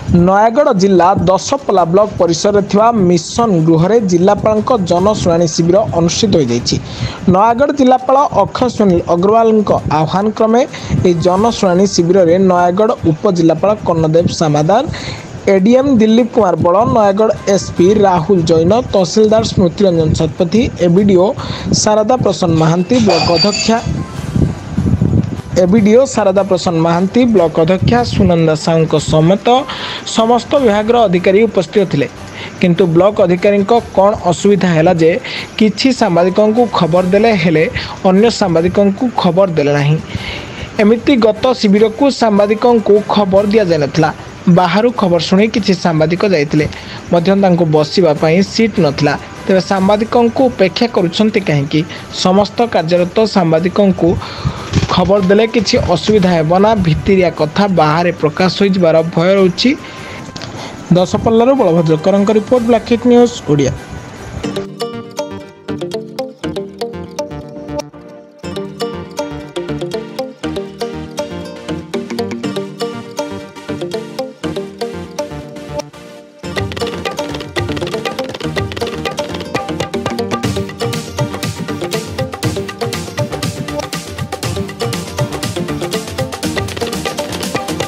ନୟାଗଡ଼ ଜିଲ୍ଲା ଦଶପଲ୍ଲା ବ୍ଲକ ପରିସରରେ ଥିବା ମିଶନ ଗୃହରେ ଜିଲ୍ଲାପାଳଙ୍କ ଜନଶୁଣାଣି ଶିବିର ଅନୁଷ୍ଠିତ ହୋଇଯାଇଛି। ନୟାଗଡ଼ ଜିଲ୍ଲାପାଳ ଅକ୍ଷୟ ସୁନୀଲ ଅଗ୍ରୱାଲଙ୍କ ଆହ୍ୱାନ କ୍ରମେ ଏହି ଜନଶୁଣାଣି ଶିବିରରେ ନୟାଗଡ଼ ଉପଜିଲ୍ଲାପାଳ କର୍ଣ୍ଣଦେବ ସାମାଦାର, ଏଡିଏମ୍ ଦିଲ୍ଲୀପ କୁମାର ବଳ, ନୟାଗଡ଼ ଏସ୍ପି ରାହୁଲ ଜୈନ, ତହସିଲଦାର ସ୍ମୃତି ରଞ୍ଜନ ଶତପଥୀ, ଏବିଡିଓ ଶାରଦା ପ୍ରସନ୍ନ ମହାନ୍ତି, ଶାରଦା ପ୍ରସନ୍ନ ମହାନ୍ତି, ବ୍ଲକ ଅଧ୍ୟକ୍ଷା ସୁନନ୍ଦା ସାହୁଙ୍କ ସମେତ ସମସ୍ତ ବିଭାଗର ଅଧିକାରୀ ଉପସ୍ଥିତ ଥିଲେ। କିନ୍ତୁ ବ୍ଲକ ଅଧିକାରୀଙ୍କ କ'ଣ ଅସୁବିଧା ହେଲା ଯେ କିଛି ସାମ୍ବାଦିକଙ୍କୁ ଖବର ଦେଲେ ହେଲେ ଅନ୍ୟ ସାମ୍ବାଦିକଙ୍କୁ ଖବର ଦେଲେ ନାହିଁ। ଏମିତି ଗତ ଶିବିରକୁ ସାମ୍ବାଦିକଙ୍କୁ ଖବର ଦିଆଯାଇନଥିଲା। ବାହାରୁ ଖବର ଶୁଣି କିଛି ସାମ୍ବାଦିକ ଯାଇଥିଲେ ମଧ୍ୟ ତାଙ୍କୁ ବସିବା ପାଇଁ ସିଟ୍ ନଥିଲା। ତେବେ ସାମ୍ବାଦିକଙ୍କୁ ଉପେକ୍ଷା କରୁଛନ୍ତି କାହିଁକି? ସମସ୍ତ କାର୍ଯ୍ୟରତ ସାମ୍ବାଦିକଙ୍କୁ ଖବର ଦେଲେ କିଛି ଅସୁବିଧା ହେବ ନା? ଭିତିରିଆ କଥା ବାହାରେ ପ୍ରକାଶ ହୋଇଯିବାର ଭୟ ରହୁଛି। ଦଶପଲ୍ଲାରୁ ବଳଭଦ୍ର କରଙ୍କ report, Black Hit News Odia.